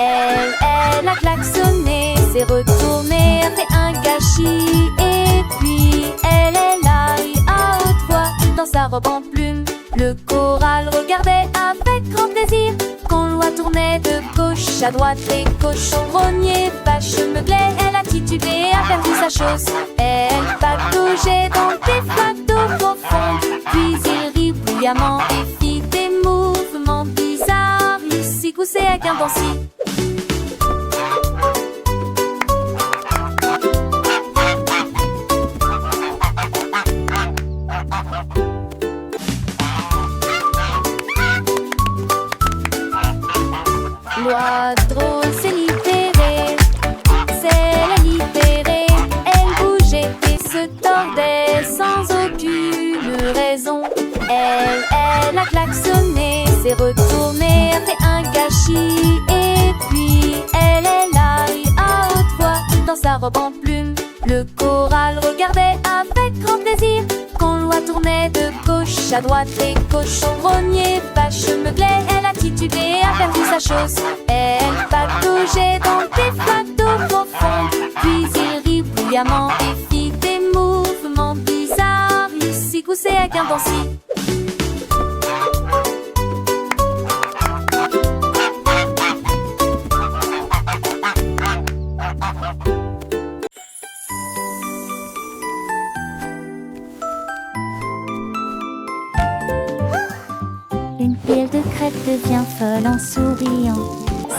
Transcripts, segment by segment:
Elle a klaxonné, s'est retournée, a fait un gâchis. Et puis elle est là et à haute voix, dans sa robe en plume, le choral regardait avec grand plaisir. Qu'on la tournait de gauche à droite, les cochons grognaient, vache meublée. Elle a titubé, a perdu sa chose. Elle pataugeait dans des flaques d'eau profonde. Puis il rit bruyamment et fit des mouvements bizarres. Il s'y coussait avec un dancy. L'oiseau s'est libéré, c'est la libérée. Elle bougeait et se tordait sans aucune raison. Elle a klaxonné, s'est retournée, a fait un gâchis. Et puis elle est là et à haute voix, dans sa robe en plume, le choral regardait avec grand plaisir. Qu'on la tournait de gauche à droite, les cochons grognaient, vache meublée. Elle a titubé, a perdu sa chose. Elle pataugeait dans des flaques d'eau profonde. Puis il rit bruyamment et fit des mouvements bizarres. Il s'y coussait avec un dancy. Une pile de crêpes devient folle en souriant.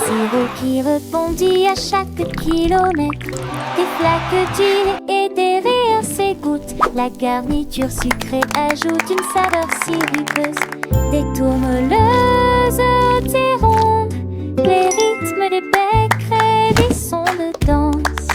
Sirop qui rebondit à chaque kilomètre. Des flaques d'huile et des rires s'égouttent. La garniture sucrée ajoute une saveur sirupeuse. Des tourmeleuses, des rondes, les rythmes des becs créent des sons de danse.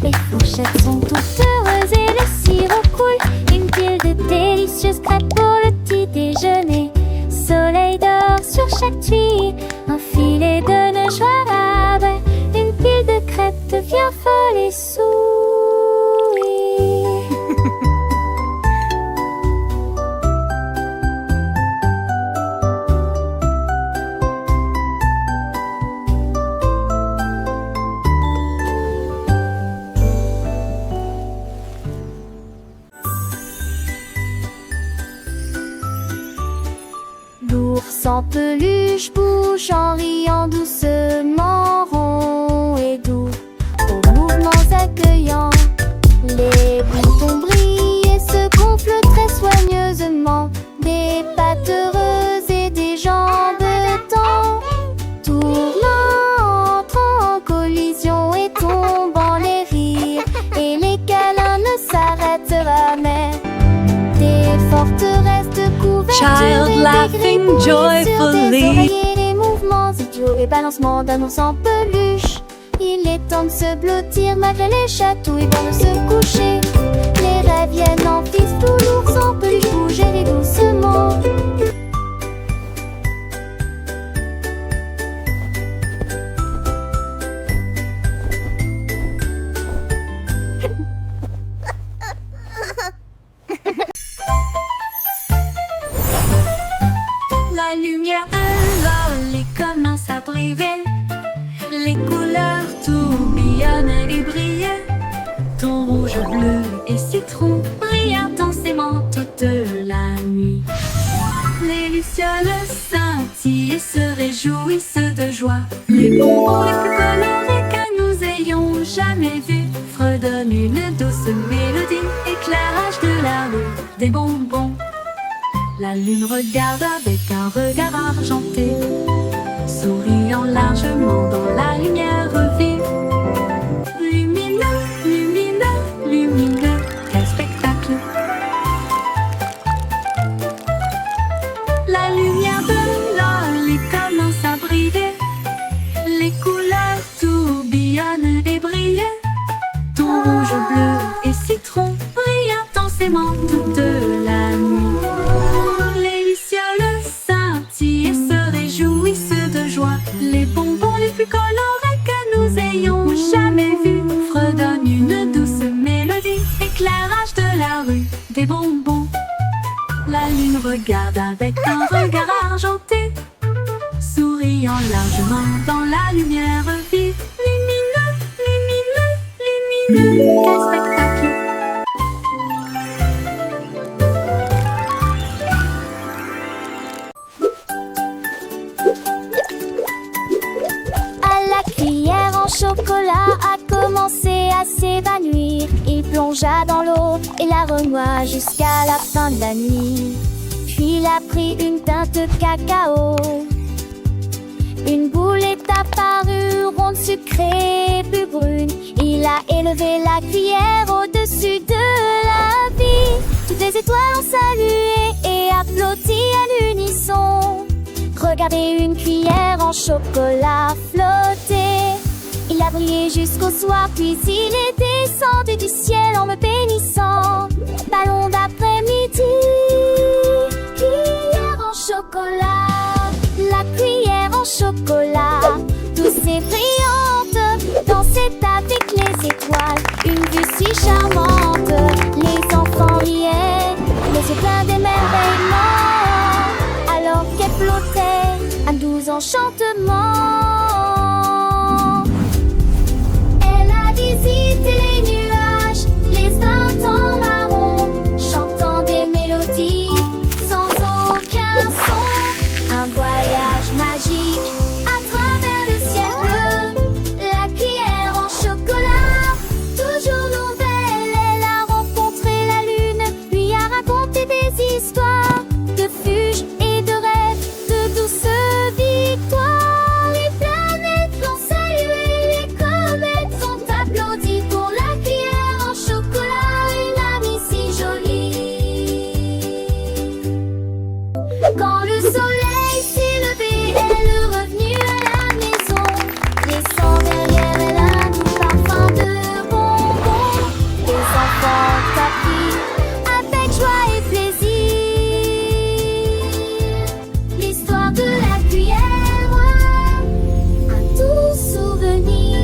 Les fourchettes sont toutes heureuses et le sirop coule. Une pile de délicieuses crêpes pour le petit déjeuner. Soleil dort sur chaque tuyau, un filet de nœuds joyeux. Une pile de crêpes devient folle et sourit. L'ours en peluche bouge en riant doucement, rond et doux, aux mouvements accueillants. Les boutons brillent et se gonflent très soigneusement. Des pattes heureuses et des jambes tendres, tournant, entrant en collision et tombant les rires. Et les câlins ne s'arrêtent jamais. Des forteresses de couvertures Child laughing joyfully. Les mouvements idiots et balancements d'un ours en peluche. Il est temps de se blottir malgré les chatouilles avant de se coucher. Les rêves viennent en fistou, l'ours en peluche bouger doucement. La lumière de l'olé commence à briller. Les couleurs tourbillonnent et brillent. Ton rouge, bleu et citron brillent intensément toute la nuit. Les lucioles scintillent et se réjouissent de joie. Les bonbons les plus colorés que nous ayons jamais vus fredonnent une douce mélodie, éclairage de la rue, des bonbons. La lune regarde avec un regard argenté, souriant largement dans la lumière vive. Lumineux, lumineux, lumineux, quel spectacle! La lumière de l'olé commence à briller. Les couleurs tourbillonnent et brillent. Ton rouge, bleu et citron brillent intensément toute la nuit. Les lucioles scintillent et se réjouissent de joie. Les bonbons les plus colorés brillant largement dans la lumière vive. Lumineux, lumineux, lumineux, quel spectacle! À la cuillère en chocolat a commencé à s'évanouir. Il plongea dans l'eau et la renoua jusqu'à la fin de la nuit. Puis il a pris une teinte de cacao. Une boule est apparue, ronde, sucrée, plus brune. Il a élevé la cuillère au-dessus de la vie. Toutes les étoiles ont salué et applaudi à l'unisson. Regardez une cuillère en chocolat flotter. Il a brillé jusqu'au soir, puis il est descendu du ciel en me bénissant. Ballon d'après-midi, cuillère en chocolat. La cuillère en chocolat, douce et brillante, dansait avec les étoiles, une vue si charmante. Les enfants riaient, les yeux pleins d'émerveillement, alors qu'elle flottait, un doux enchantement. Elle a visité les nuages, les printemps marrons, chantant des mélodies sans aucun son. Un voyage magique à travers le ciel bleu. La cuillère en chocolat, toujours nouvelle, elle a rencontré la lune, lui a raconté des histoires de fuges et de rêves, de douces victoires. Les planètes l'ont salué, les comètes sont applaudies pour la cuillère en chocolat, une amie si jolie. Quand le soleil s'est levé, elle est revenue à la maison, laissant derrière elle un doux parfum de bonbons. Les enfants ont appris avec joie et plaisir l'histoire de la cuillère, un doux souvenir.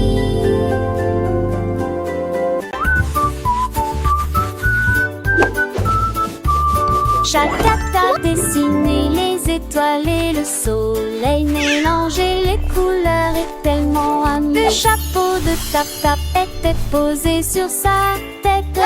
Chaque acte a dessiné les étoiles et le soleil, mélangé les couleurs et tellement amusé. Le chapeau de tap-tap était posé sur sa tête,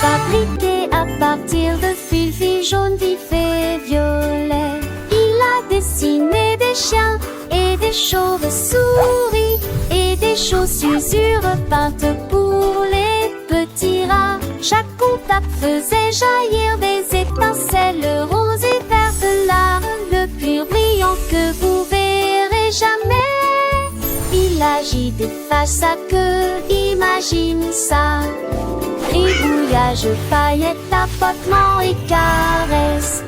fabriqué à partir de fils jaunes, vifs et violets. Il a dessiné des chiens et des chauves-souris et des chaussures peintes pour les petits rats. Chaque contact faisait jaillir des étincelles roses et vertes, là, le plus brillant que vous verrez jamais. Il agit des faces à queue, imagine ça. Gribouillage, paillettes, tapotement et caresses.